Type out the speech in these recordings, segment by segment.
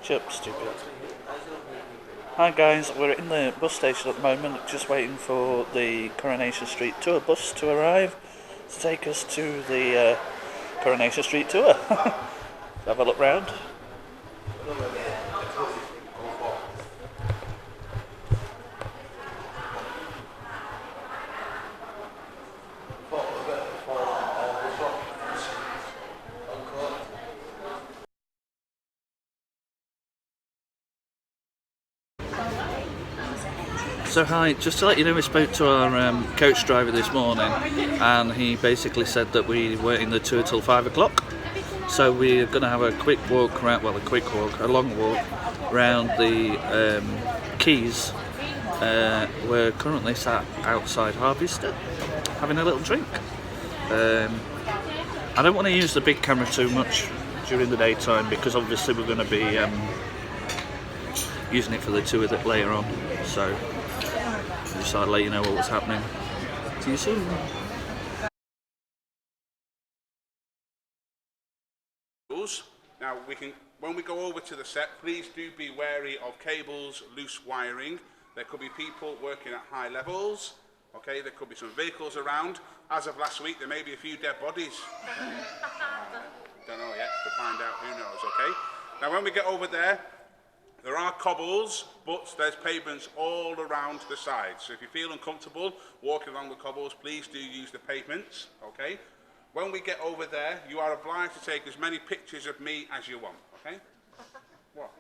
Shut up, stupid. Hi guys, we're in the bus station at the moment, just waiting for the Coronation Street tour bus to arrive to take us to the Coronation Street tour. Have a look round. So hi, just to let you know, we spoke to our coach driver this morning and he basically said that we were in the tour till 5 o'clock. So we're going to have a quick walk around, a long walk around the quays. We're currently sat outside Harvester having a little drink. I don't want to use the big camera too much during the daytime because obviously we're going to be using it for the tour that later on. So I just thought I'd let you know what was happening. See you soon. Now when we go over to the set, please do be wary of cables, loose wiring. There could be people working at high levels. Okay, there could be some vehicles around. As of last week, there may be a few dead bodies. Don't know yet, to find out, who knows, okay? Now when we get over there, there are cobbles, but there's pavements all around the sides. So if you feel uncomfortable walking along the cobbles, please do use the pavements, okay? When we get over there, you are obliged to take as many pictures of me as you want, okay? What?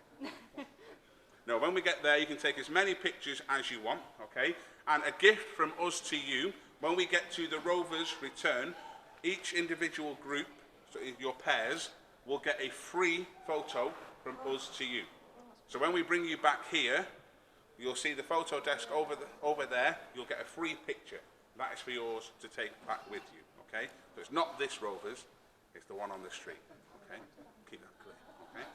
No, when we get there, you can take as many pictures as you want, okay? And a gift from us to you, when we get to the Rovers Return, each individual group, so your pairs, will get a free photo from us to you. So when we bring you back here, you'll see the photo desk over there. You'll get a free picture. That is for yours to take back with you, okay? So it's not this Rovers, it's the one on the street, okay? Keep that clear, okay?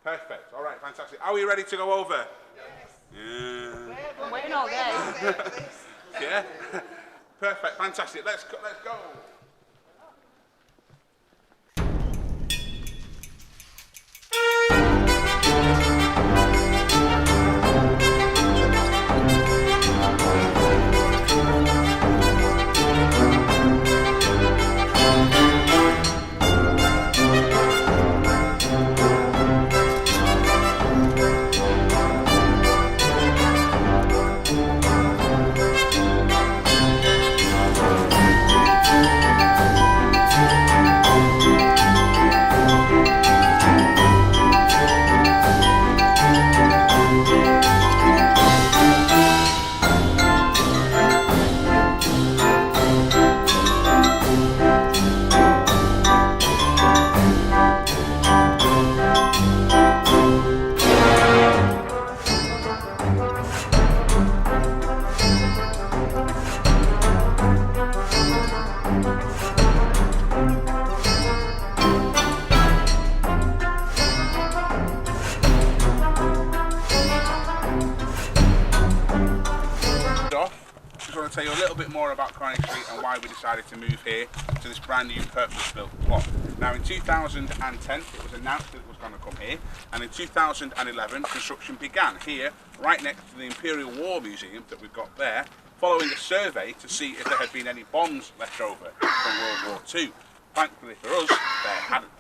Perfect. All right, fantastic. Are we ready to go over? Yes. Yeah. I'm waiting all day. Yeah? Perfect, fantastic. Let's go. Tell you a little bit more about Coronation Street and why we decided to move here to this brand new purpose-built plot. Now in 2010 it was announced that it was going to come here, and in 2011 construction began here right next to the Imperial War Museum that we've got there, following a survey to see if there had been any bombs left over from World War II. Thankfully for us, there hadn't.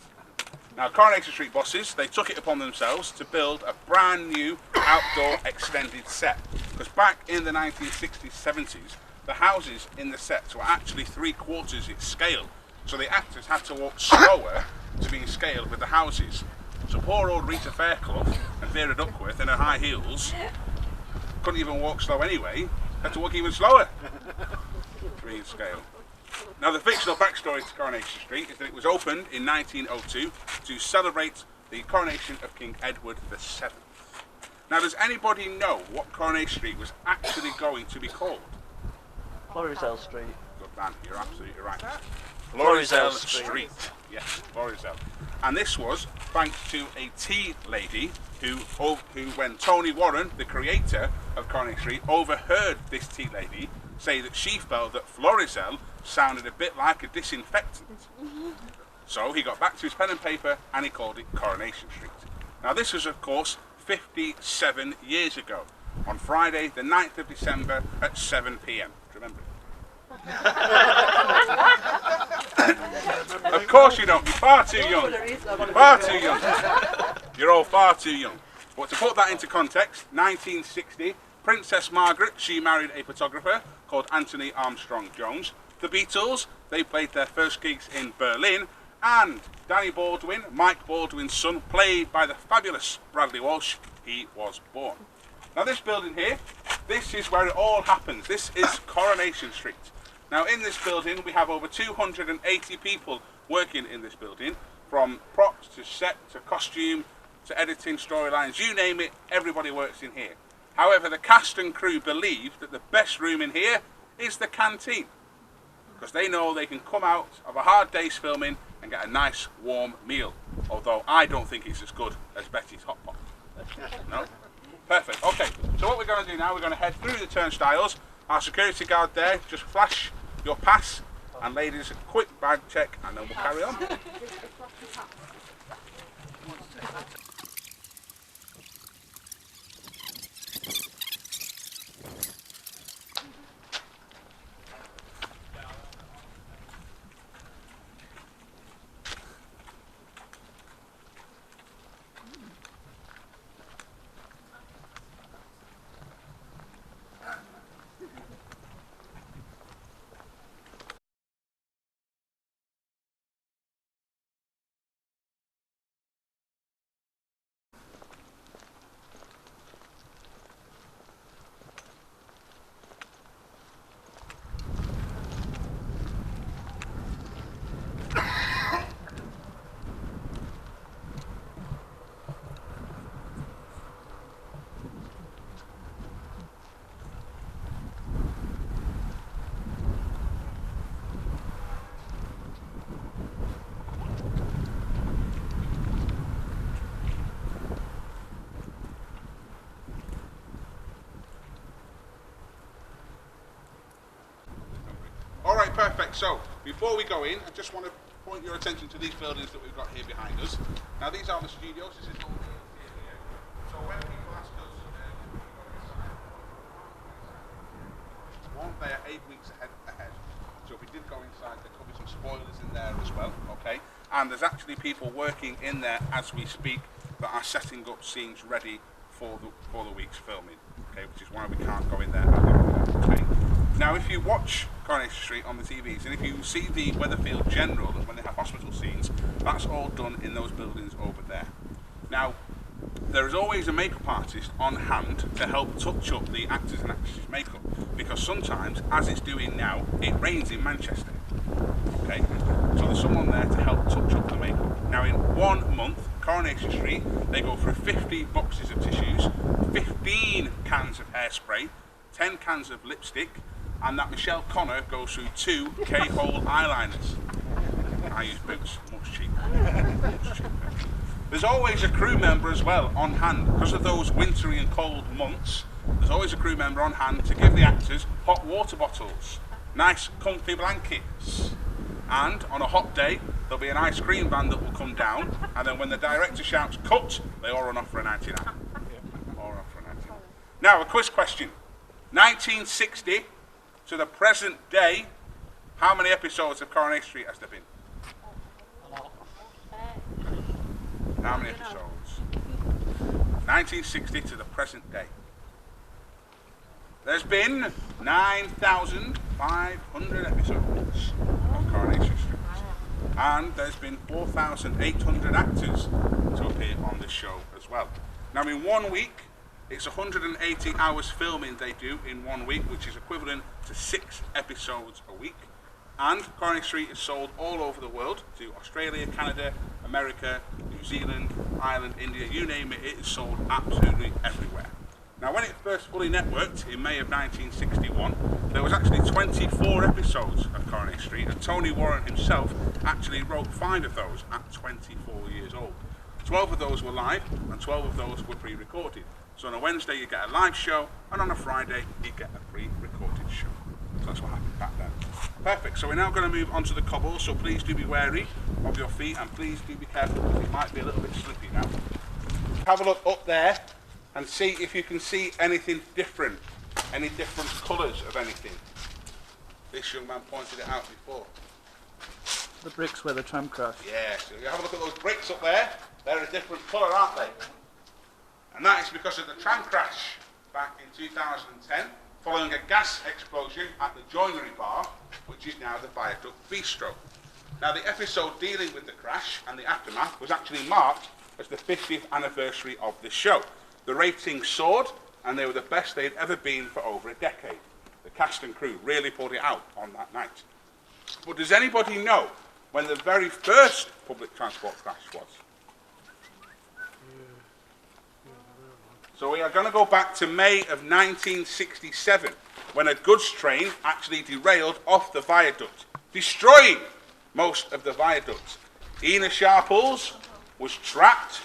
Now Coronation Street bosses, they took it upon themselves to build a brand new outdoor extended set, because back in the 1960s, 70s, the houses in the sets were actually 3/4 its scale, so the actors had to walk slower to be in scale with the houses. So poor old Rita Fairclough and Vera Duckworth in her high heels couldn't even walk slow anyway, had to walk even slower to be in scale. Now the fictional backstory to Coronation Street is that it was opened in 1902 to celebrate the coronation of King Edward VII. Now does anybody know what Coronation Street was actually going to be called? Florizel Street. Good man, you're absolutely right. Florizel Street. Yes, Florizel. And this was thanks to a tea lady who, when Tony Warren, the creator of Coronation Street, overheard this tea lady say that she felt that Florizel sounded a bit like a disinfectant. So he got back to his pen and paper and he called it Coronation Street. Now this was of course 57 years ago, on Friday the 9th of December at 7 p.m. Do you remember it? Of course you don't, you're far too young. You're far too young. You're all far too young. But to put that into context, 1960, Princess Margaret, she married a photographer called Anthony Armstrong Jones. The Beatles, they played their first gigs in Berlin, and Danny Baldwin, Mike Baldwin's son, played by the fabulous Bradley Walsh, he was born. Now this building here, this is where it all happens. This is Coronation Street. Now in this building we have over 280 people working in this building, from props to set to costume to editing, storylines, you name it, everybody works in here. However, the cast and crew believe that the best room in here is the canteen, because they know they can come out of a hard day's filming and get a nice warm meal, although I don't think it's as good as Betty's hot pot. No? Perfect. Okay, so what we're going to do now, we're going to head through the turnstiles. Our security guard there, just flash your pass, and ladies, a quick bag check, and then we'll carry on. Alright, perfect. So, before we go in, I just want to point your attention to these buildings that we've got here behind us. Now, these are the studios. This is all here. So, when people ask us, they are 8 weeks ahead. So, if we did go inside, there could be some spoilers in there as well, okay? And there's actually people working in there as we speak that are setting up scenes ready for the week's filming, okay? Which is why we can't go in there at the moment, okay? Now, if you watch Coronation Street on the TVs, and if you see the Weatherfield General, when they have hospital scenes, that's all done in those buildings over there. Now, there is always a makeup artist on hand to help touch up the actors and actresses' makeup, because sometimes, as it's doing now, it rains in Manchester. Okay, so there's someone there to help touch up the makeup. Now, in 1 month, Coronation Street, they go through 50 boxes of tissues, 15 cans of hairspray, 10 cans of lipstick, and that Michelle Connor goes through 2 K-hole eyeliners. I use boots, much cheaper. There's always a crew member as well on hand. Because of those wintry and cold months, there's always a crew member on hand to give the actors hot water bottles, nice comfy blankets, and on a hot day there'll be an ice cream van that will come down, and then when the director shouts cut, they all run off for a 99. All run off for a 99. Now, a quiz question. 1960 to the present day, how many episodes of Coronation Street has there been? How many episodes? 1960 to the present day. There's been 9,500 episodes of Coronation Street. And there's been 4,800 actors to appear on this show as well. Now, in 1 week, it's 180 hours filming they do in 1 week, which is equivalent to 6 episodes a week. And Coronation Street is sold all over the world, to Australia, Canada, America, New Zealand, Ireland, India, you name it, it is sold absolutely everywhere. Now, when it first fully networked in May of 1961, there was actually 24 episodes of Coronation Street, and Tony Warren himself actually wrote 5 of those at 24 years old. 12 of those were live, and 12 of those were pre-recorded. So on a Wednesday you get a live show, and on a Friday you get a pre-recorded show. So that's what happened back then. Perfect, so we're now going to move on to the cobbles, so please do be wary of your feet, and please do be careful because it might be a little bit slippy now. have a look up there and see if you can see anything different, any different colours of anything. This young man pointed it out before. The bricks where the tram crashed. Yeah, so you have a look at those bricks up there. They're a different colour, aren't they? And that is because of the tram crash back in 2010, following a gas explosion at the joinery bar, which is now the Viaduct Bistro. Now, the episode dealing with the crash and the aftermath was actually marked as the 50th anniversary of the show. The ratings soared, and they were the best they'd ever been for over a decade. The cast and crew really pulled it out on that night. But does anybody know when the very first public transport crash was? So we are going to go back to May of 1967, when a goods train actually derailed off the viaduct, destroying most of the viaduct. Ina Sharples was trapped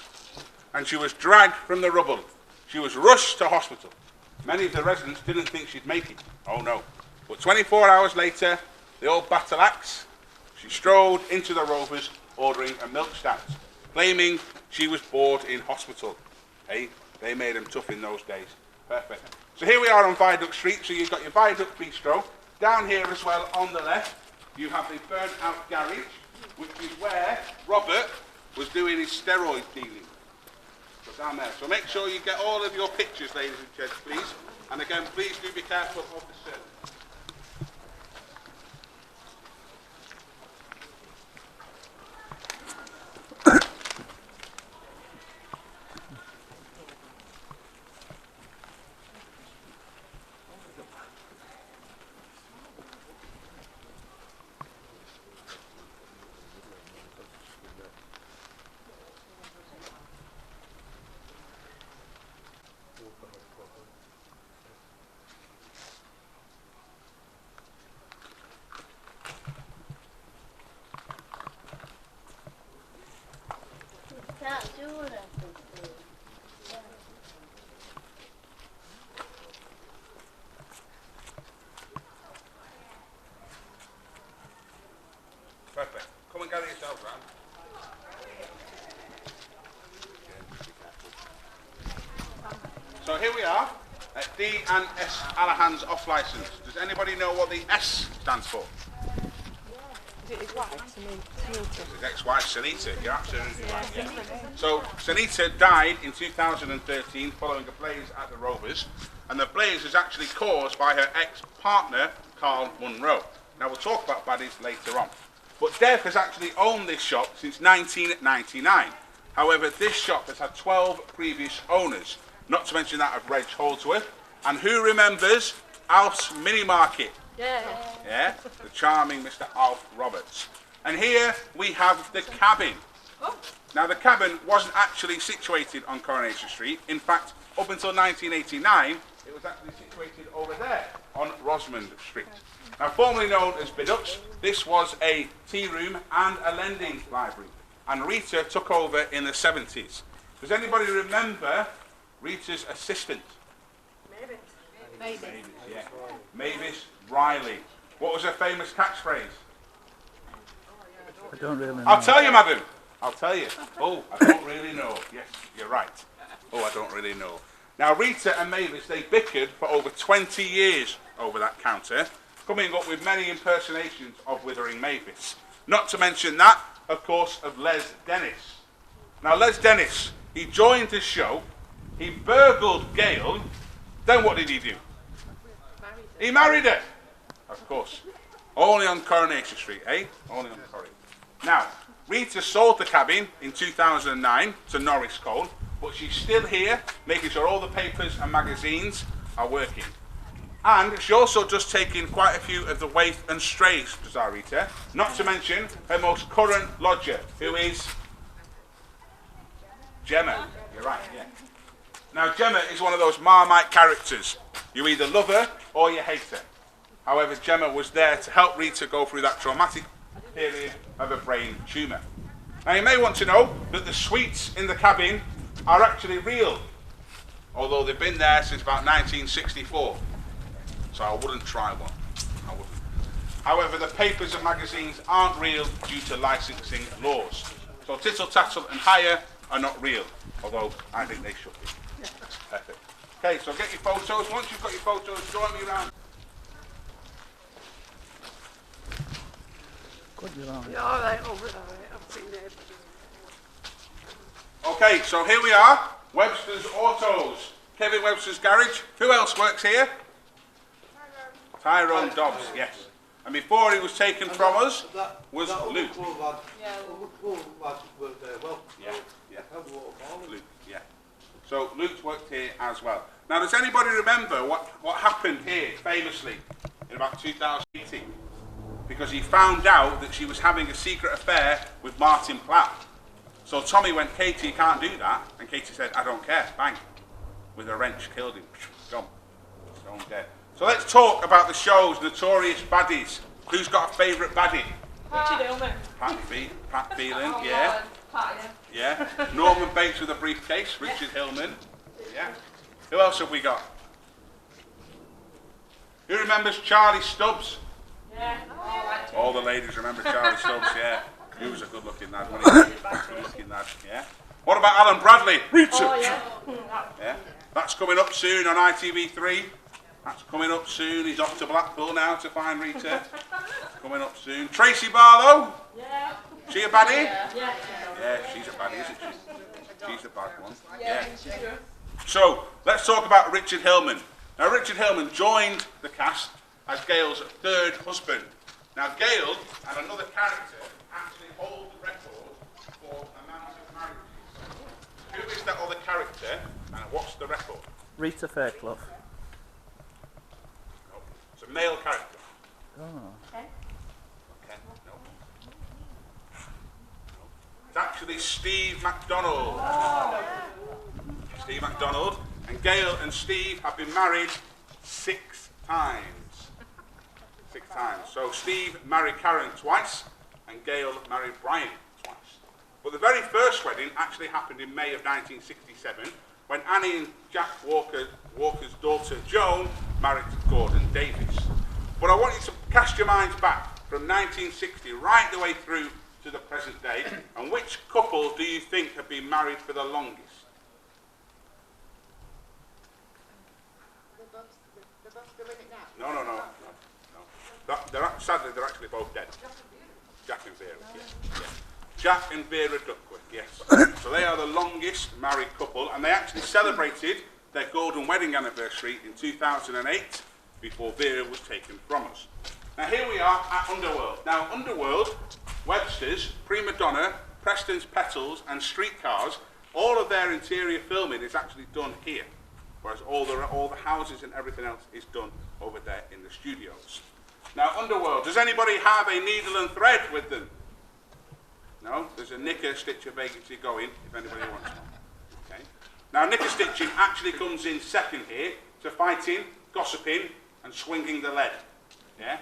and she was dragged from the rubble. She was rushed to hospital. Many of the residents didn't think she'd make it. Oh no. But 24 hours later, the old battle axe, she strode into the Rovers ordering a milk stout, claiming she was bored in hospital. Hey, they made them tough in those days. Perfect. So here we are on Viaduct Street. So you've got your Viaduct Bistro. Down here as well on the left, you have the burnt out garage, which is where Robert was doing his steroid dealing. So down there. So make sure you get all of your pictures, ladies and gents, please. And again, please do be careful of the surface. Perfect. Come and gather yourselves round. So here we are at D and S Allahan's off licence. Does anybody know what the S stands for? His ex-wife, Sunita. You're absolutely right. Yeah. So Sunita died in 2013 following a blaze at the Rovers, and the blaze was actually caused by her ex-partner, Carl Munro. Now we'll talk about baddies later on. But Dev has actually owned this shop since 1999. However, this shop has had 12 previous owners, not to mention that of Reg Holdsworth. And who remembers Alf's Mini Market? Yeah, the charming Mr. Alf Roberts. And here we have the cabin. Now, the cabin wasn't actually situated on Coronation Street. In fact, up until 1989, it was actually situated over there on Rosamond Street. Now, formerly known as Viaduct, this was a tea room and a lending library. And Rita took over in the 70s. Does anybody remember Rita's assistant? Mavis, yeah. Mavis Riley. What was her famous catchphrase? I don't really know. I'll tell you, madam. I'll tell you. Oh, I don't really know. Yes, you're right. Oh, I don't really know. Now, Rita and Mavis, they bickered for over 20 years over that counter, coming up with many impersonations of Withering Mavis. Not to mention that, of course, of Les Dennis. Now, Les Dennis, he joined the show, he burgled Gail, then what did he do? He married her. Of course. Only on Coronation Street, eh? Only on Coronation. Now, Rita sold the cabin in 2009 to Norris Cole, but she's still here, making sure all the papers and magazines are working. And she also does take in quite a few of the waif and strays, does our Rita. Not to mention her most current lodger, who is Gemma. You're right, yeah. Now, Gemma is one of those Marmite characters. You either love her or you hate her. However, Gemma was there to help Rita go through that traumatic period of a brain tumour. Now, you may want to know that the suites in the cabin are actually real, although they've been there since about 1964. So I wouldn't try one. I wouldn't. However, the papers and magazines aren't real due to licensing laws. So tittle, tattle and hire are not real, although I think they should be. Perfect. Okay, so get your photos. Once you've got your photos, join me around. Yeah, all right, over there. I've seen it. Okay, so here we are, Webster's Autos, Kevin Webster's garage. Who else works here? Tyrone Dobbs, yes. And before he was taken from us was Luke. Yeah. Luke, yeah. So Luke's worked here as well. Now, does anybody remember what happened here famously in about 2018? Because he found out that she was having a secret affair with Martin Platt. So Tommy went, Katie, you can't do that. And Katie said, I don't care. Bang. With a wrench, killed him. Gone. Stone dead. So let's talk about the show's notorious baddies. Who's got a favourite baddie? Richard Hillman. Pat Phelan, yeah. Yeah. Norman Bates with a briefcase, Richard Hillman. Yeah. Who else have we got? Who remembers Charlie Stubbs? Yeah. All the ladies remember Charlie Stubbs, yeah. He was a good looking lad, wasn't he? Good looking lad, yeah. What about Alan Bradley? Rita! Oh, yeah. Yeah. That's coming up soon on ITV3. That's coming up soon. He's off to Blackpool now to find Rita. Coming up soon. Tracy Barlow. Yeah. She a baddie? Yeah. Yeah, she's a baddie, isn't she? She's the bad one. Yeah. So, let's talk about Richard Hillman. Now, Richard Hillman joined the cast as Gail's third husband. Now, Gail and another character actually hold the record for amount of marriages. Who is that other character and what's the record? Rita Fairclough. No. It's a male character. Oh. Okay, no. It's actually Steve MacDonald. Steve MacDonald. And Gail and Steve have been married 6 times. 6 times. So Steve married Karen twice and Gail married Brian twice. But the very first wedding actually happened in May of 1967 when Annie and Jack Walker's daughter Joan married Gordon Davis. But I want you to cast your minds back from 1960 right the way through to the present day, and which couple do you think have been married for the longest? No. Sadly, they're actually both dead. Jack and Vera, yeah. Jack and Vera Duckworth, yes. So they are the longest married couple, and they actually celebrated their golden wedding anniversary in 2008 before Vera was taken from us. Now here we are at Underworld. Now Underworld, Webster's, Prima Donna, Preston's Petals and Streetcars, all of their interior filming is actually done here. Whereas all the houses and everything else is done over there in the studios. Now, Underworld, does anybody have a needle and thread with them? No? There's a knicker stitcher vacancy going, if anybody wants one. Okay. Now, knicker stitching actually comes in second here to fighting, gossiping, and swinging the lead. Yeah?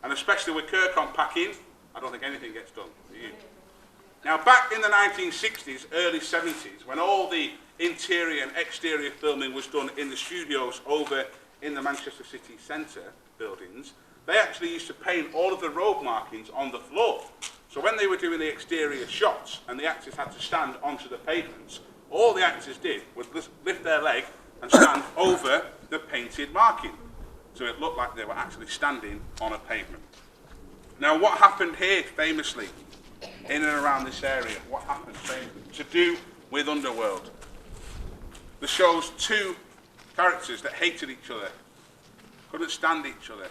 And especially with Kirkon packing, I don't think anything gets done. Do you? Now, back in the 1960s, early 70s, when all the interior and exterior filming was done in the studios over in the Manchester City Centre buildings, they actually used to paint all of the road markings on the floor. So when they were doing the exterior shots and the actors had to stand onto the pavements, all the actors did was lift their leg and stand over the painted marking. So it looked like they were actually standing on a pavement. Now, what happened here famously in and around this area? What happened famously to do with Underworld? The show's 2 characters that hated each other, couldn't stand each other.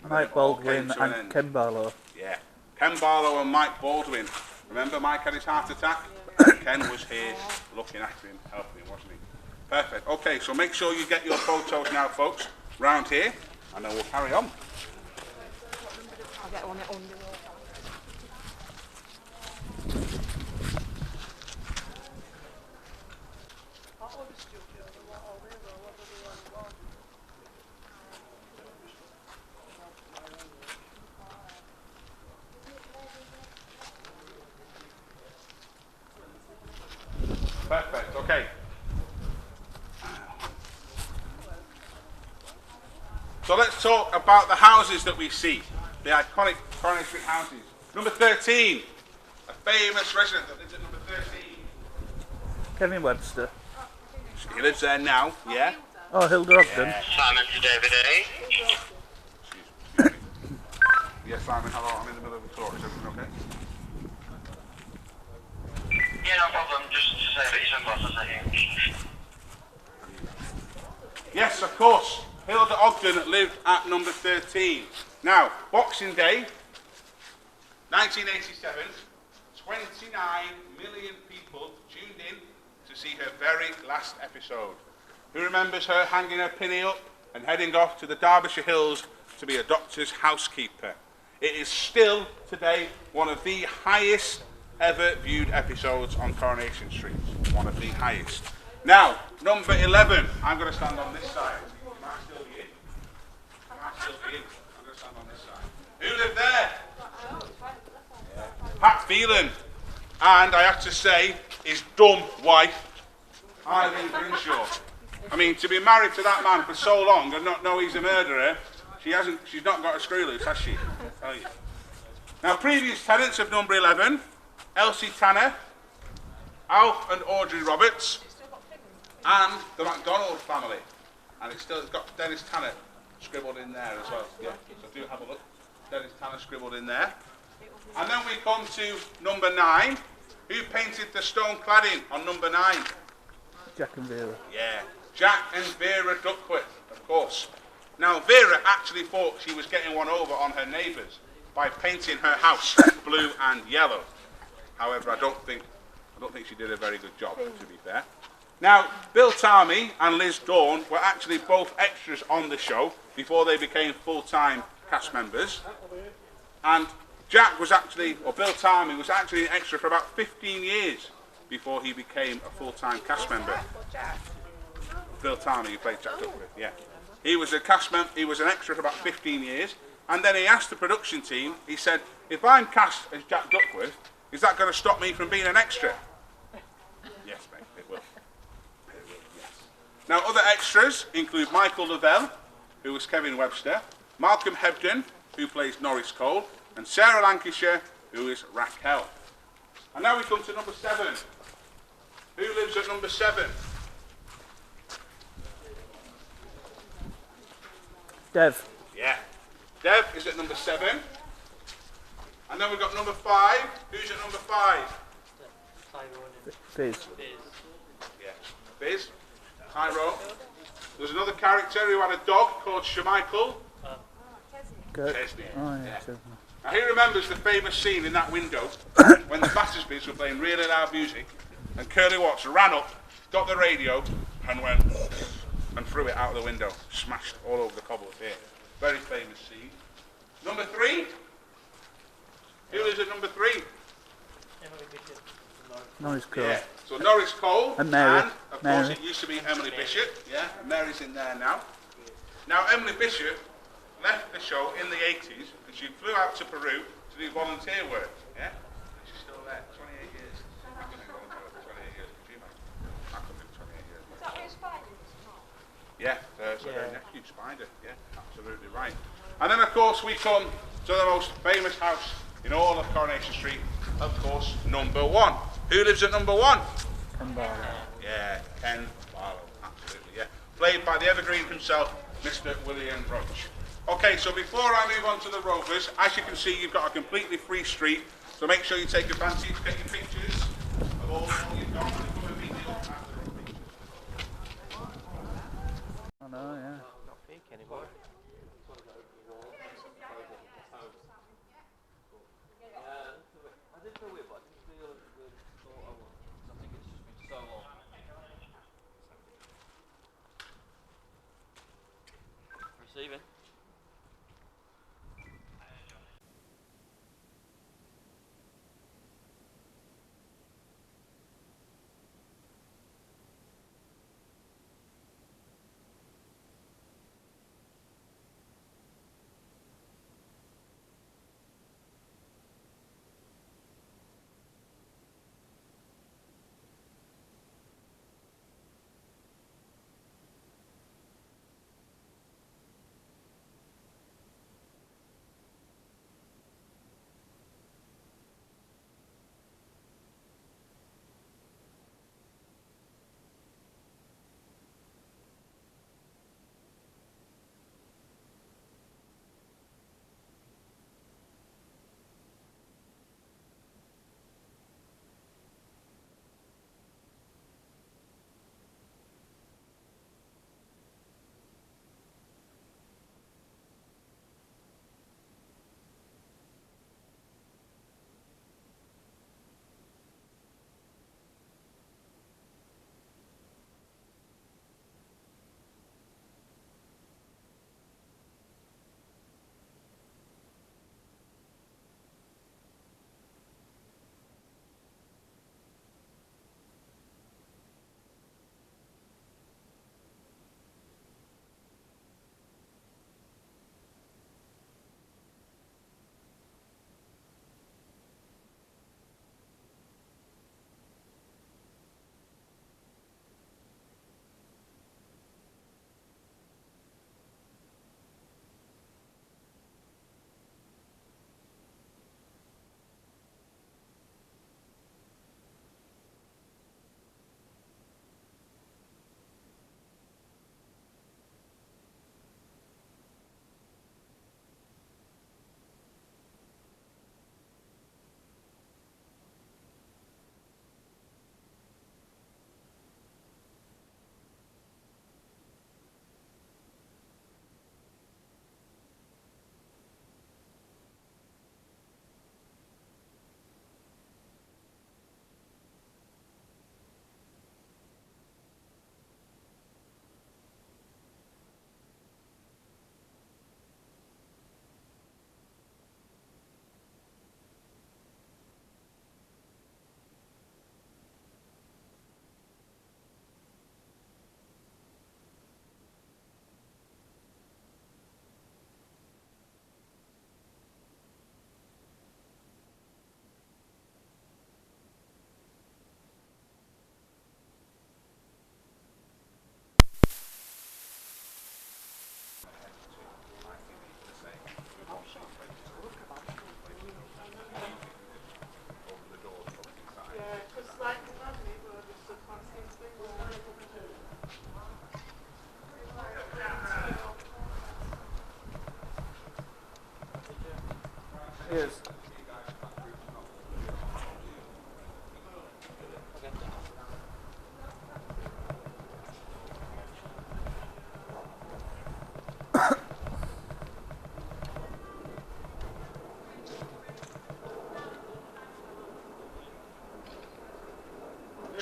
Mike Baldwin and Ken Barlow. Yeah, Ken Barlow and Mike Baldwin. Remember Mike had his heart attack? Ken was here looking after him, helping him, wasn't he? Perfect. Okay, so make sure you get your photos now, folks, round here, and then we'll carry on. I'll get one at Underworld. Perfect, okay. So let's talk about the houses that we see, the iconic Coronation houses. Number 13, a famous resident that lives at number 13. Kevin Webster. He lives there now, yeah? Oh, Hilda Ogden. Simon to David A. Excuse me. Yes, Simon, hello, I'm in the middle of a talk. Is everything okay? Yeah, no problem. Just to say that he's in Boston, I think. Yes, of course. Hilda Ogden lived at number 13. Now, Boxing Day, 1987, 29 million people tuned in to see her very last episode. Who remembers her hanging her pinny up and heading off to the Derbyshire Hills to be a doctor's housekeeper? It is still today one of the highest ever viewed episodes on Coronation Street. One of the highest. Now, number 11. I'm going to stand on this side. Am I still in? Am I still in? I'm going to stand on this side. Who lived there? Pat Phelan. And I have to say, his dumb wife, Eileen Grinshaw. I mean, to be married to that man for so long and not know he's a murderer, she's not got a screw loose, has she? I tell you. Now, previous tenants of number 11, Elsie Tanner, Alf and Audrey Roberts, and the MacDonald family. And it's got Dennis Tanner scribbled in there as well. Yeah, so do have a look. Dennis Tanner scribbled in there. And then we come to number 9. Who painted the stone cladding on number 9? Jack and Vera. Yeah, Jack and Vera Duckworth, of course. Now, Vera actually thought she was getting one over on her neighbours by painting her house blue and yellow. However, I don't think she did a very good job, to be fair. Now, Bill Tarmy and Liz Dawn were actually both extras on the show before they became full-time cast members. And Jack was actually, or Bill Tarmy was actually an extra for about 15 years before he became a full-time cast member. Bill Tarmy, who played Jack Duckworth, yeah. He was a cast member, he was an extra for about 15 years, and then he asked the production team, he said, if I'm cast as Jack Duckworth, is that going to stop me from being an extra? Yes, mate, it will. It will, yes. Now, other extras include Michael Lavelle, who was Kevin Webster, Malcolm Hebden, who plays Norris Cole, and Sarah Lancashire, who is Raquel. And now we come to number 7. Who lives at number 7? Dev. Yeah. Dev is at number 7. And then we've got number 5. Who's at number 5? Fizz. Yeah. Fizz. Tyrone. There's another character who had a dog called Shemichael. Kurt. Chesney. Oh, yeah. Chesney. Now, who remembers the famous scene in that window when the Battersbys were playing really loud music and Curly Watts ran up, got the radio and went and threw it out of the window, smashed all over the cobbles here. Very famous scene. Number 3. Who is at number 3? Norris Cole. Yeah. So Norris Cole And Mary. and of course it used to be Emily Bishop. Yeah, and Mary's in there now. Now Emily Bishop left the show in the 80s and she flew out to Peru to do volunteer work. Yeah, she's still there. 28 years. I couldn't volunteer for 28 years. Could you, mate? I couldn't do 28 years. Is that where Spider is? Yeah, so her nephew Spider. Yeah, absolutely right. And then of course we come to the most famous house in all of Coronation Street. Of course, number 1. Who lives at number 1? Ken Barlow. Yeah, Ken Barlow, absolutely, yeah. Played by the evergreen himself, Mr. William Roach. Okay, so before I move on to the Rovers, as you can see, you've got a completely free street, so make sure you take advantage, get your pictures of all you've got, and come and meet me up after the pictures. I know, yeah. Not fake anymore. Receiving.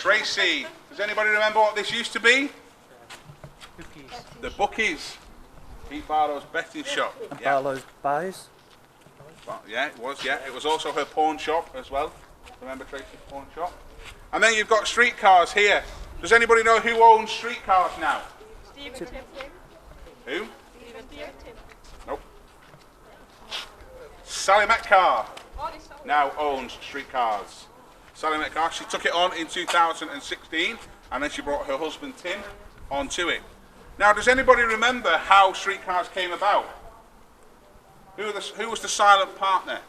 Tracy, does anybody remember what this used to be? The Bookies. Pete Barlow's betting shop. Yeah. Barlow's buys. Well, yeah, it was. Yeah, it was also her pawn shop as well. Remember Tracy's pawn shop? And then you've got streetcars here. Does anybody know who owns streetcars now? Stephen Tim. Who? Stephen Tim. Nope. Sally Metcalf now owns streetcars. Sally Metcalf, she took it on in 2016 and then she brought her husband Tim onto it. Now, does anybody remember how streetcars came about? Who was the silent partner?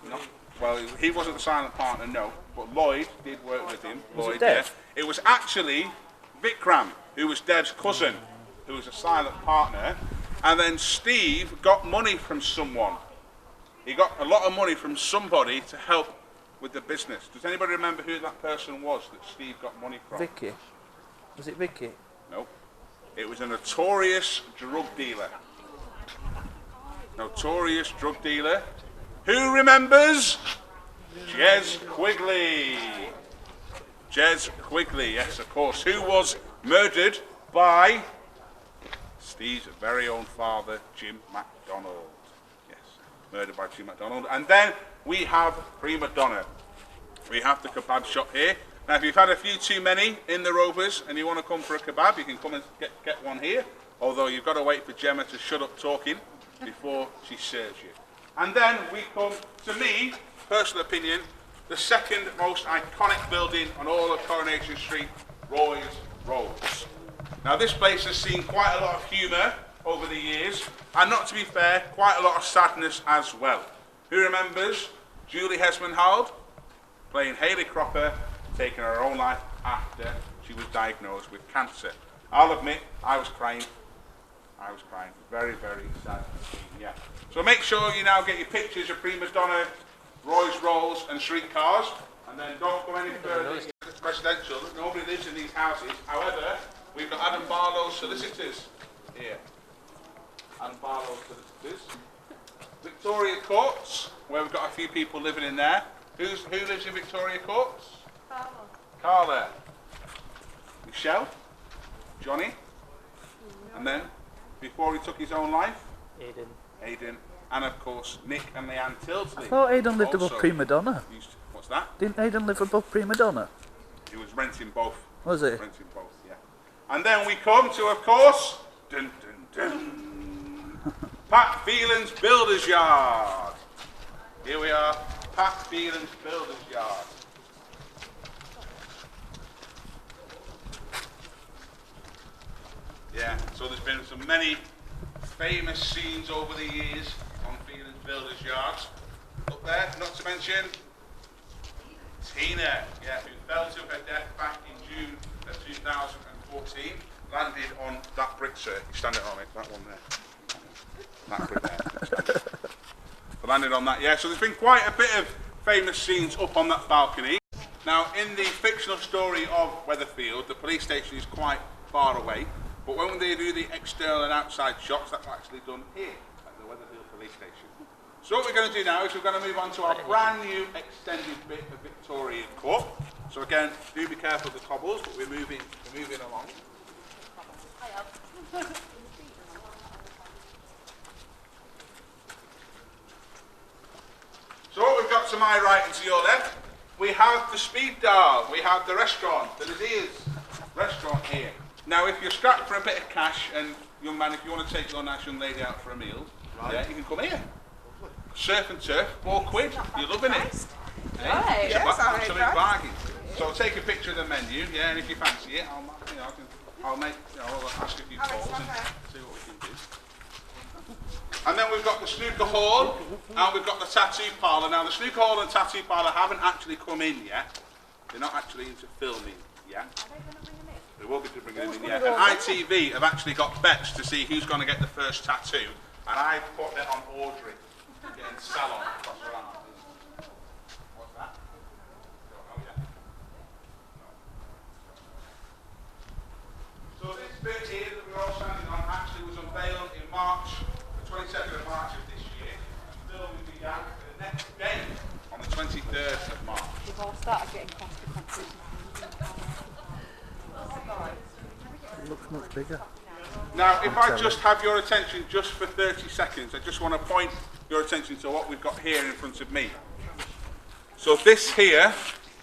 No. Well, he wasn't the silent partner, no. But Lloyd did work with him. Lloyd, yeah. It was actually Vikram, who was Dev's cousin, who was a silent partner. And then Steve got money from someone. He got a lot of money from somebody to help with the business. Does anybody remember who that person was that Steve got money from? Vicky. Was it Vicky? No. It was a notorious drug dealer. Notorious drug dealer. Who remembers? Jez Quigley. Jez Quigley, yes, of course. Who was murdered by Steve's very own father, Jim MacDonald. Yes, murdered by Jim MacDonald. And then we have Prima Donna. We have the kebab shop here. Now, if you've had a few too many in the Rovers and you want to come for a kebab, you can come and get one here. Although you've got to wait for Gemma to shut up talking before she serves you. And then we come, to me, personal opinion, the second most iconic building on all of Coronation Street, Roy's Rolls. Now, this place has seen quite a lot of humour over the years, and not to be fair, quite a lot of sadness as well. Who remembers Julie Hesmond-Howard playing Hayley Cropper, taking her own life after she was diagnosed with cancer? I'll admit, I was crying. I was crying. Very, very sad scene, yeah. So make sure you now get your pictures of Prima Donna, Roy's Rolls and streetcars, and then don't go any further. It's residential. Nobody lives in these houses. However, we've got Adam Barlow's solicitors here. Adam Barlow's solicitors. Victoria Courts, where we've got a few people living in there. Who lives in Victoria Courts? Carla. Michelle. Johnny. And then, before he took his own life? Aidan. And of course, Nick and Leanne Tilsley. I thought Aidan lived above Prima Donna. What's that? Didn't Aidan live above Prima Donna? He was renting both. Was he? Renting both, yeah. And then we come to, of course, dun dun dun, Pat Phelan's Builders Yard. Here we are, Pat Phelan's Builders Yard. Yeah, so there's been so many famous scenes over the years on Phelan's Builders Yards. Up there, not to mention Tina, yeah, who fell to her death back in June of 2014, landed on that brick, sir. You stand it on it, that one there. That brick there. Landed on that, yeah. So there's been quite a bit of famous scenes up on that balcony. Now, in the fictional story of Weatherfield, the police station is quite far away, but when they do the external and outside shots, that's actually done here at the Weatherfield police station. So what we're going to do now is we're going to move on to our brand new extended bit of Victorian Court. So again, do be careful of the cobbles, but we're moving along. So what we've got to my right and to your left, we have the speed dial, we have the restaurant, the Nadir's restaurant here. Now if you're strapped for a bit of cash, and young man, if you want to take your nice young lady out for a meal, yeah, you can come here. Surf and turf, £4. You're loving it. Right, It's yes, an I'm absolute right. bargain. So take a picture of the menu, yeah, and if you fancy it, I'll make, I'll ask a few calls and see what we can do. And then we've got the snooker hall, and we've got the tattoo parlour. Now the snooker hall and tattoo parlour haven't actually come in yet. They're not actually into filming yet. Are they going to bring them in? They will be bringing them in yet. And ITV have actually got bets to see who's going to get the first tattoo. And I've put it on Audrey, getting salon across her arm. What's that? Don't know yet. No. So this bit here that we're all standing on actually was unveiled in March, the 22nd of March of this year. And filming began the next day, on the 23rd bigger. Now, if I just have your attention just for 30 seconds, I just want to point your attention to what we've got here in front of me. So this here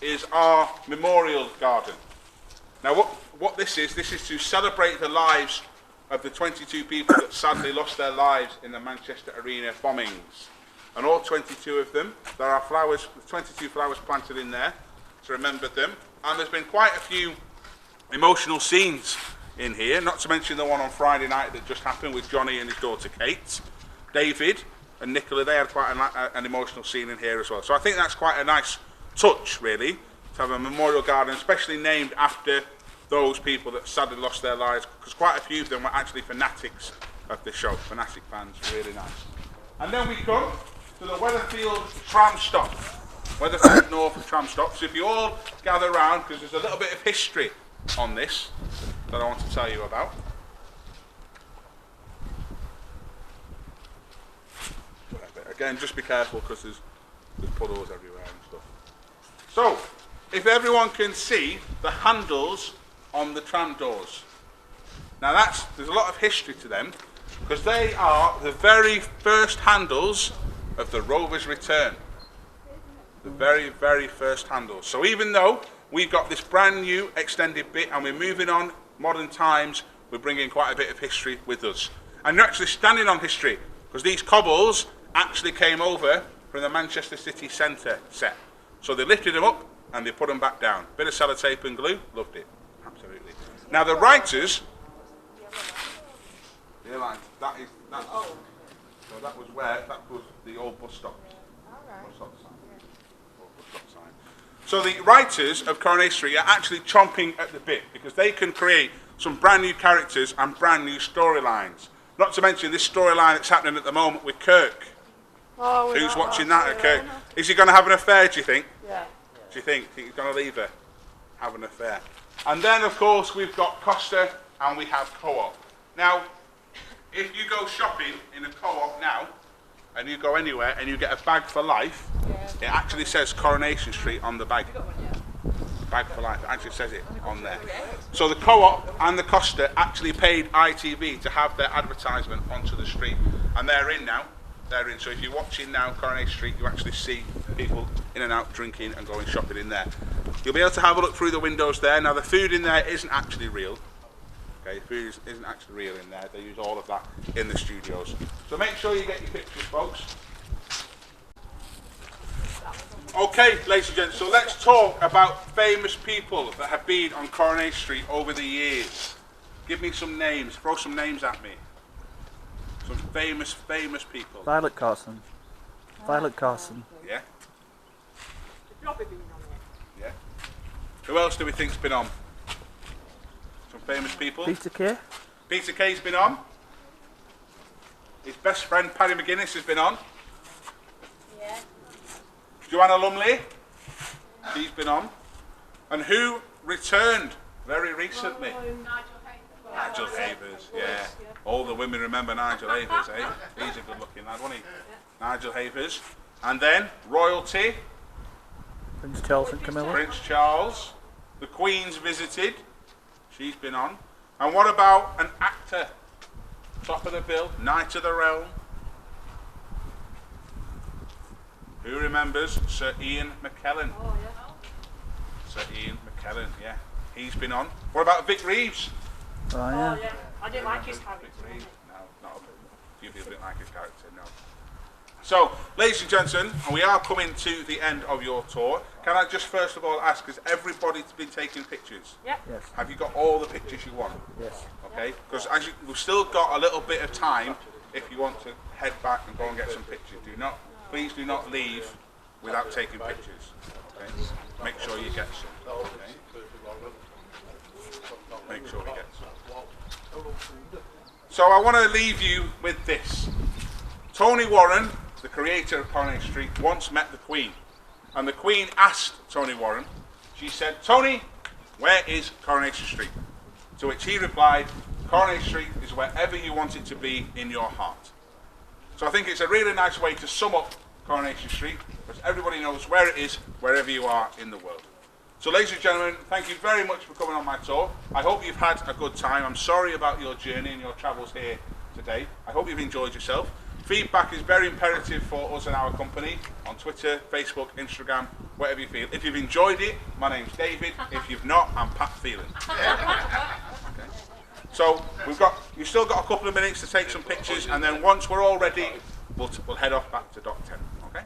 is our memorial garden. Now, what this is to celebrate the lives of the 22 people that sadly lost their lives in the Manchester Arena bombings. And all 22 of them, there are flowers, 22 flowers planted in there to remember them. And there's been quite a few emotional scenes in here, not to mention the one on Friday night that just happened with Johnny and his daughter Kate. David and Nicola, they had quite an emotional scene in here as well. So I think that's quite a nice touch, really, to have a memorial garden, especially named after those people that sadly lost their lives, because quite a few of them were actually fanatics of the show, fanatic fans, really nice. And then we come to the Weatherfield tram stop, Weatherfield North tram stop. So if you all gather round, because there's a little bit of history on this that I want to tell you about. Again, just be careful because there's puddles everywhere and stuff. So, if everyone can see the handles on the tram doors. Now there's a lot of history to them because they are the very first handles of the Rovers Return. The very, very first handles. So even though we've got this brand new extended bit and we're moving on modern times, we're bringing quite a bit of history with us. And you're actually standing on history because these cobbles actually came over from the Manchester City Centre set. So they lifted them up and they put them back down. Bit of sellotape and glue, loved it. Absolutely. Now the writers, so that was the old bus stop. Bus stop sign. So the writers of Coronation Street are actually chomping at the bit because they can create some brand new characters and brand new storylines. Not to mention this storyline that's happening at the moment with Kirk. Oh, Who's watching that at Kirk? Is he going to have an affair, do you think? Yeah. Do you think he's going to leave her? Have an affair. And then, of course, we've got Costa and we have Co-op. Now, if you go shopping in a Co-op now, and you go anywhere and you get a bag for life, it actually says Coronation Street on the bag. Bag for life, it actually says it on there. So the Co-op and the Costa actually paid ITV to have their advertisement onto the street. And they're in now. They're in. So if you're watching now Coronation Street, you actually see people in and out drinking and going shopping in there. You'll be able to have a look through the windows there. Now the food in there isn't actually real. Okay, food isn't actually real in there. They use all of that in the studios. So make sure you get your pictures, folks. Okay, ladies and gents, so let's talk about famous people that have been on Coronation Street over the years. Give me some names, throw some names at me. Some famous people. Violet Carson. Violet Carson. Yeah? Robbie been on it. Yeah. Who else do we think's been on? Some famous people. Peter Kay. Peter Kay's been on. His best friend Paddy McGuinness has been on. Yeah. Joanna Lumley, she's been on. And who returned very recently? Nigel Havers, yeah. All the women remember Nigel Havers, eh? He's a good looking lad, wasn't he? Nigel Havers. And then royalty. Prince Charles and Camilla. Prince Charles. The Queen's visited. She's been on. And what about an actor? Top of the bill, Knight of the Realm. Who remembers Sir Ian McKellen? Oh, yeah. Sir Ian McKellen, yeah. He's been on. What about Vic Reeves? Oh, Oh, yeah. yeah. I didn't like his character. Vic Reeves? No, not a bit. Few people didn't like his character, no. So, ladies and gentlemen, and we are coming to the end of your tour. Can I just first of all ask, has everybody been taking pictures? Yep. Yes. Have you got all the pictures you want? Yes. Okay, because we've still got a little bit of time if you want to head back and go and get some pictures. Please do not leave without taking pictures. Okay, make sure you get some. Okay? Make sure we get some. So I want to leave you with this. Tony Warren, the creator of Coronation Street, once met the Queen, and the Queen asked Tony Warren. She said, "Tony, where is Coronation Street?" To which he replied, "Coronation Street is wherever you want it to be in your heart." So I think it's a really nice way to sum up Coronation Street, because everybody knows where it is, wherever you are in the world. So ladies and gentlemen, thank you very much for coming on my tour. I hope you've had a good time. I'm sorry about your journey and your travels here today. I hope you've enjoyed yourself. Feedback is very imperative for us and our company on Twitter, Facebook, Instagram, whatever you feel. If you've enjoyed it, my name's David. If you've not, I'm Pat Phelan. Okay. So you've still got a couple of minutes to take some pictures, and then once we're all ready, we'll head off back to Dock 10. Okay?